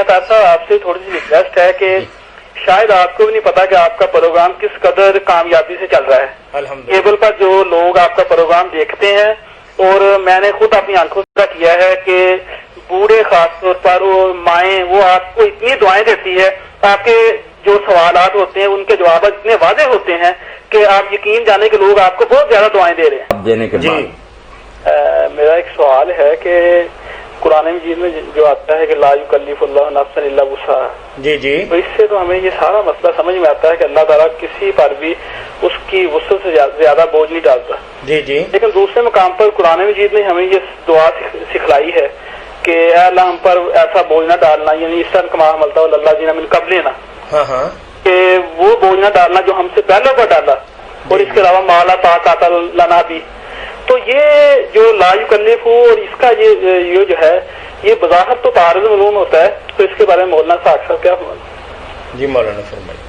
صاحب آپ سے تھوڑی سی ریکویسٹ ہے کہ شاید آپ کو بھی نہیں پتا کہ آپ کا پروگرام کس قدر کامیابی سے چل رہا ہے. کیبل پر جو لوگ آپ کا پروگرام دیکھتے ہیں، اور میں نے خود اپنی آنکھوں سے کیا ہے کہ بوڑھے خاص طور پر وہ مائیں وہ آپ کو اتنی دعائیں دیتی ہے، آپ کے جو سوالات ہوتے ہیں ان کے جوابات اتنے واضح ہوتے ہیں کہ آپ یقین جانے کہ لوگ آپ کو بہت زیادہ دعائیں دے رہے ہیں. دینے کے بعد میرا ایک سوال ہے کہ قرآن مجید میں جو آتا ہے کہ لا یکلف اللہ نفسا الا وسعها، جی تو اس سے تو ہمیں یہ سارا مسئلہ سمجھ میں آتا ہے کہ اللہ تعالیٰ کسی پر بھی اس کی وسعت سے زیادہ بوجھ نہیں ڈالتا. جی لیکن دوسرے مقام پر قرآن مجید نے ہمیں یہ دعا سکھلائی ہے کہ اے اللہ ہم پر ایسا بوجھ نہ ڈالنا، یعنی اس طرح کما حملتا اللہ جینا من قبلنا، کہ وہ بوجھ نہ ڈالنا جو ہم سے پہلے پر ڈالا، اور اس کے علاوہ مالا طاقت لنا بھی. تو یہ جو لا یکلف ہو اور اس کا یہ جو ہے یہ بظاہر تو تعارض علوم ہوتا ہے، تو اس کے بارے میں مولانا صاحب کیا فرمائیں؟ جی مولانا فرمائیں.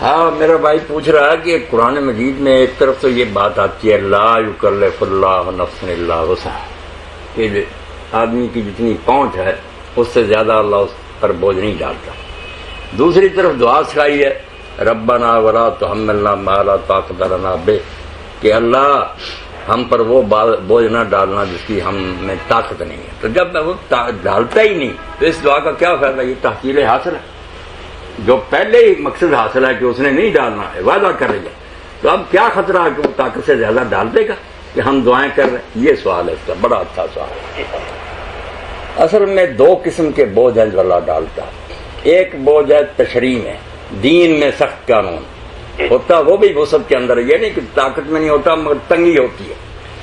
ہاں، میرا بھائی پوچھ رہا ہے کہ قرآن مجید میں ایک طرف تو یہ بات آتی ہے لا یکلف اللہ نفسا الا وسعها، کہ آدمی کی جتنی پہنچ ہے اس سے زیادہ اللہ اس پر بوجھ نہیں ڈالتا. دوسری طرف دعا سکھائی ہے ربنا ولا تحملنا ما لا طاقت لنا به، کہ اللہ ہم پر وہ بوجھ نہ ڈالنا جس کی ہم میں طاقت نہیں ہے. تو جب وہ ڈالتا ہی نہیں تو اس دعا کا کیا فائدہ؟ یہ تحصیل حاصل ہے، جو پہلے ہی مقصد حاصل ہے کہ اس نے نہیں ڈالنا ہے، وعدہ کر رہی ہے، تو اب کیا خطرہ ہے کہ وہ طاقت سے زیادہ ڈال دے گا کہ ہم دعائیں کر رہے ہیں؟ یہ سوال ہے اس کا، بڑا اچھا سوال ہے. اصل میں دو قسم کے بوجھ ہیں جو اللہ ڈالتا ہے. ایک بوجھ ہے تشریع میں، دین میں سخت قانون ہوتا، وہ بھی وسعت کے اندر، یہ نہیں کہ طاقت میں نہیں ہوتا مگر تنگی ہوتی ہے.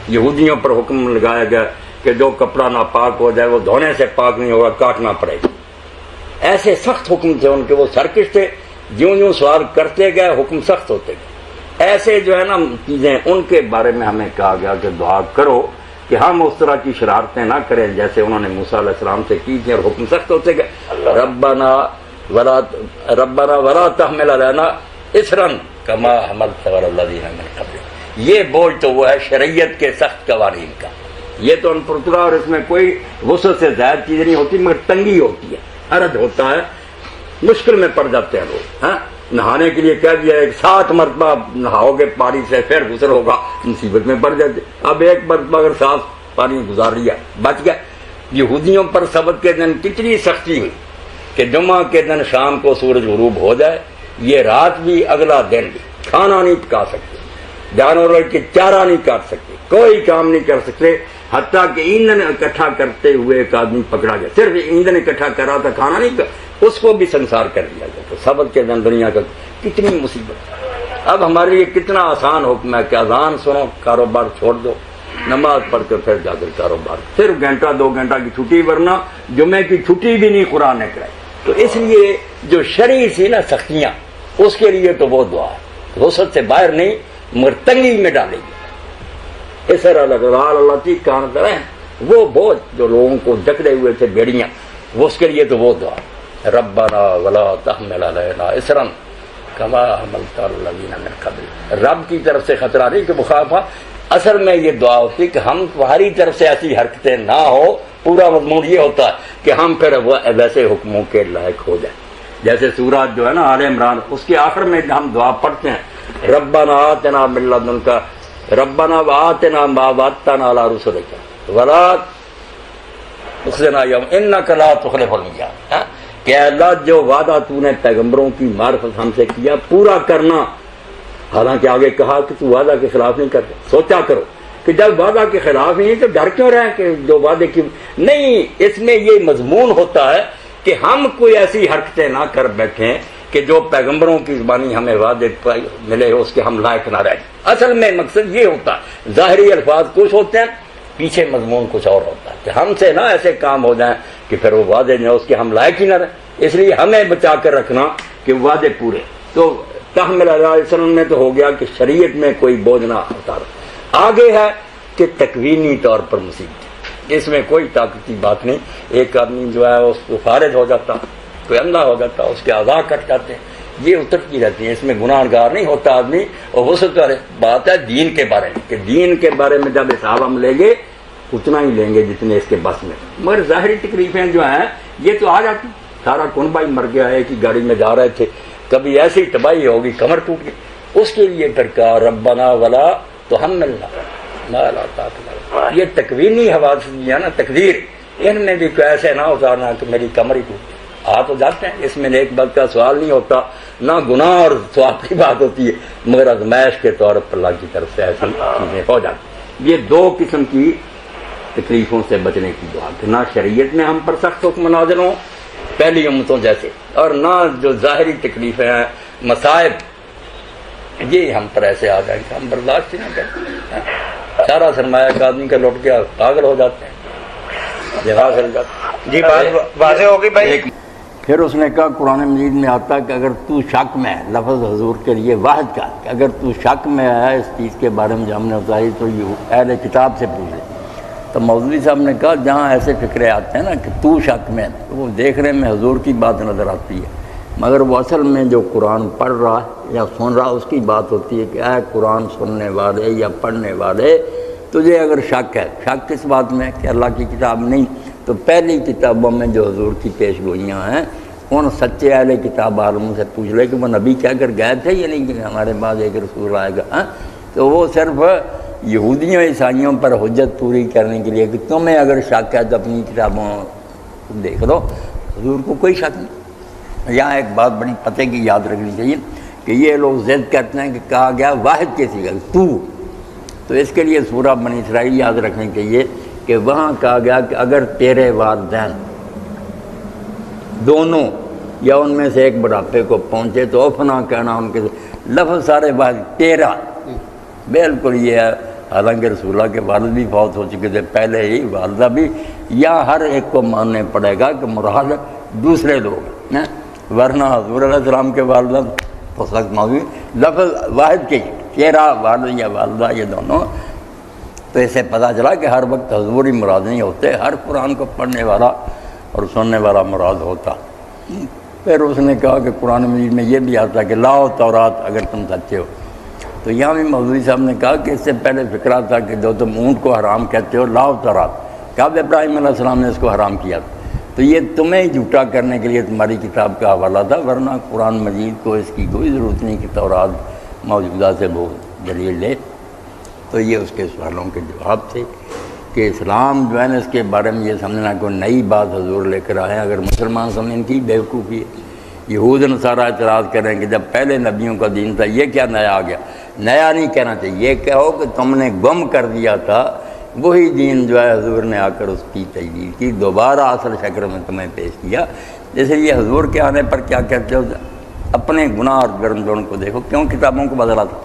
یہودیوں پر حکم لگایا گیا کہ جو کپڑا ناپاک ہو جائے وہ دھونے سے پاک نہیں ہوگا، کاٹنا پڑے گا. ایسے سخت حکم تھے ان کے، وہ سرکش تھے، جوں جوں سوال کرتے گئے حکم سخت ہوتے گئے. ایسے جو ہے نا چیزیں، ان کے بارے میں ہمیں کہا گیا کہ دعا کرو کہ ہم اس طرح کی شرارتیں نہ کریں جیسے انہوں نے موسیٰ علیہ السلام سے کی تھی، اور حکم سخت ہوتے گئے. ربنا ولا تحمل علینا اصرا کما حملت علی الذین من قبلنا. یہ بوجھ تو وہ ہے شریعت کے سخت قوانین کا. یہ تو ان پر اترا، اور اس میں کوئی وسعت سے زائد چیز نہیں ہوتی مگر تنگی ہوتی ہے، حرج ہوتا ہے، مشکل میں پڑ جاتے ہیں لوگ. نہانے کے لیے کہہ دیا ایک 7 مرتبہ نہاؤ گے پانی سے پھر غسل ہوگا، مصیبت میں پڑ جاتے. اب ایک مرتبہ اگر 7 پانی گزار لیا بچ گیا. یہودیوں پر سبت کے دن کتنی سختی ہوئی کہ جمعہ کے دن شام کو سورج غروب ہو جائے، یہ رات بھی اگلا دن بھی کھانا نہیں پکا سکتے، جانوروں کے چارہ نہیں کاٹ سکتے، کوئی کام نہیں کر سکتے، حتیٰ کہ ایندھن اکٹھا کرتے ہوئے ایک آدمی پکڑا گیا، صرف ایندھن اکٹھا کر رہا تھا، کھانا نہیں کر، اس کو بھی سنسار کر دیا گیا. تو سبت کے دن دنیا کا کتنی مصیبت. اب ہمارے لیے کتنا آسان حکم ہے کہ اذان سنو، کاروبار چھوڑ دو، نماز پڑھ کر پھر جا کر کاروبار، صرف گھنٹہ 2 گھنٹہ کی چھٹی، ورنہ جمعے کی چھٹی بھی نہیں قرآن نے کرائی. تو اس لیے جو شرعی سی نا سختیاں، اس کے لیے تو وہ دعا ہے، وسعت سے باہر نہیں مگر تنگی میں ڈالے گی. اس طرح اللہ کی کان کریں وہ بوجھ جو لوگوں کو جکڑے ہوئے تھے بیڑیاں، وہ اس کے لیے تو وہ دعا ربنا ولا تحمل علینا اصرا کما حملت علی الذین من قبلنا. رب کی طرف سے خطرہ نہیں کہ مخافہ، اصل میں یہ دعا ہوتی کہ ہم تمہاری طرف سے ایسی حرکتیں نہ ہو. پورا مضمون یہ ہوتا ہے کہ ہم پھر ویسے حکموں کے لائق ہو جائیں. جیسے سورۃ جو ہے نا آل عمران، اس کے آخر میں ہم دعا پڑھتے ہیں ربنا آتنا من لدنک ربنا وآتنا ما وعدتنا علی رسلک ولا تخزنا یوم انک لا تخلف المیعاد. کہ اللہ جو وعدہ تو نے پیغمبروں کی معرفت ہم سے کیا پورا کرنا. حالانکہ آگے کہا کہ تو وعدہ کے خلاف نہیں کرتے. سوچا کرو کہ جب وعدہ کے خلاف نہیں تو ڈر کیوں رہے کہ جو وعدے کی نہیں. اس میں یہ مضمون ہوتا ہے کہ ہم کوئی ایسی حرکتیں نہ کر بیٹھیں کہ جو پیغمبروں کی زبانی ہمیں وعدے ملے اس کے ہم لائق نہ رہیں. اصل میں مقصد یہ ہوتا ہے، ظاہری الفاظ کچھ ہوتے ہیں، پیچھے مضمون کچھ اور ہوتا ہے کہ ہم سے نہ ایسے کام ہو جائیں کہ پھر وہ وعدے جو اس کے ہم لائق ہی نہ رہیں. اس لیے ہمیں بچا کر رکھنا کہ وعدے پورے. تو تحمل علیہ السلام میں تو ہو گیا کہ شریعت میں کوئی بوجھ نہ اتارا. آگے ہے کہ تکوینی طور پر مصیبت، اس میں کوئی طاقتی بات نہیں. ایک آدمی جو ہے اس کو فارغ ہو جاتا، کوئی اندھا ہو جاتا، اس کے اعضاء کٹ جاتے ہیں، یہ اترتی رہتی ہیں. اس میں گناہ گار نہیں ہوتا آدمی. اور وسعت والی بات ہے دین کے بارے میں کہ دین کے بارے میں جب حساب ہم لیں گے اتنا ہی لیں گے جتنے اس کے بس میں. مگر ظاہری تکلیفیں جو ہیں یہ تو آ جاتی. سارا کنبہ ہی مر گیا ہے کہ گاڑی میں جا رہے تھے، کبھی ایسی تباہی ہوگی کمر ٹوٹ گئی، اس کے لیے پھر کہا ربنا ولا تحملنا ما لا طاقت لنا۔ یہ تکوینی حوادث دیا نا، تقدیر، ان میں بھی کوئی ایسے نہ اتارنا کہ میری کمر ہی ٹوٹ گئی۔ آ تو جاتے ہیں، اس میں ایک بات کا سوال نہیں ہوتا، نہ گناہ اور ثواب کی بات ہوتی ہے، مگر آزمائش کے طور پر اللہ کی طرف سے ایسی چیزیں ہو جاتی۔ یہ دو قسم کی تکلیفوں سے بچنے کی دعا کہ نہ شریعت میں ہم پر سخت حکم نازل ہوں پہلی امتوں جیسے، اور نہ جو ظاہری تکلیفیں ہیں، مصائب، یہ ہم پر ایسے آ جائیں کہ ہم برداشت ہی نہ کریں۔ سارا سرمایہ کا آدمی کا لوٹ گیا، پاگل ہو جاتے ہیں، جگہ چل جاتے۔ جی بات واضح ہوگی بھائی۔ پھر اس نے کہا قرآن مجید میں آتا کہ اگر تو شک میں ہے، لفظ حضور کے لیے واحد کا کہ اگر تو شک میں ہے اس چیز کے بارے میں جو ہم نے بتائی تو یہ اہل کتاب سے پوچھ لے۔ تو مولوی صاحب نے کہا جہاں ایسے فکرے آتے ہیں نا کہ تو شک میں ہے، تو وہ دیکھنے میں حضور کی بات نظر آتی ہے، مگر وہ اصل میں جو قرآن پڑھ رہا ہے یا سن رہا اس کی بات ہوتی ہے کہ اے قرآن سننے والے یا پڑھنے والے، تجھے اگر شک ہے، شک کس بات میں کہ اللہ کی کتاب نہیں، تو پہلی کتابوں میں جو حضور کی پیش گوئیاں ہیں ان سچے اہل کتاب عالموں سے پوچھ لے کہ وہ نبی کہہ کر گئے تھے یا نہیں کہ ہمارے بعد ایک رسول آئے گا، تو وہ صرف یہودیوں عیسائیوں پر حجت پوری کرنے کے لیے کہ تمہیں اگر شک ہے تو اپنی کتابوں دیکھ لو، حضور کو کوئی شک نہیں۔ یہاں ایک بات بڑی پتے کی یاد رکھنی چاہیے کہ یہ لوگ ضد کرتے ہیں کہ کہا گیا واحد کے صیغہ تو اس کے لیے سورہ بنی اسرائیل یاد رکھنی چاہیے کہ وہاں کہا گیا کہ اگر تیرے والدین دونوں یا ان میں سے ایک بڑھاپے کو پہنچے تو اوفنا کہنا ان کے لفظ سارے واحد، تیرا بالکل یہ ہے، حالانکہ رسول اللہ کے والد بھی فوت ہو چکے تھے پہلے ہی، والدہ بھی، یا ہر ایک کو ماننے پڑے گا کہ مراد دوسرے لوگ ہیں، ورنہ حضور علیہ السلام کے والدہ تو سخت موضوع لفظ واحد کے تیرا والد یا والدہ یہ دونوں، تو اسے پتہ چلا کہ ہر وقت حضور ہی مراد نہیں ہوتے، ہر قرآن کو پڑھنے والا اور سننے والا مراد ہوتا۔ پھر اس نے کہا کہ قرآن مجید میں یہ بھی آتا کہ لاؤ تورات اگر تم سچے ہو، تو یہاں بھی مولوی صاحب نے کہا کہ اس سے پہلے فکرہ تھا کہ جو تم اونٹ کو حرام کہتے ہو لاؤ تورات، کب ابراہیم علیہ السلام نے اس کو حرام کیا تھا، تو یہ تمہیں جھوٹا کرنے کے لیے تمہاری کتاب کا حوالہ تھا، ورنہ قرآن مجید کو اس کی کوئی ضرورت نہیں کہ تورات موجودہ سے وہ دلیل لے۔ تو یہ اس کے سوالوں کے جواب تھے کہ اسلام جو ہے نا اس کے بارے میں یہ سمجھنا کوئی نئی بات حضور لے کر آئے، اگر مسلمان سمجھیں کی بیوقوفی ہے۔ یہود نصارہ اعتراض کریں کہ جب پہلے نبیوں کا دین تھا یہ کیا نیا آ گیا، نیا نہیں کہنا چاہیے، یہ کہو کہ تم نے گم کر دیا تھا وہی دین جو ہے حضور نے آ کر اس کی تجدید کی، دوبارہ اصل شکل میں تمہیں پیش کیا۔ جیسے یہ حضور کے آنے پر کیا کہتے ہو، اپنے گناہ اور گرم جوڑ کو دیکھو، کیوں کتابوں کو بدلا تھا،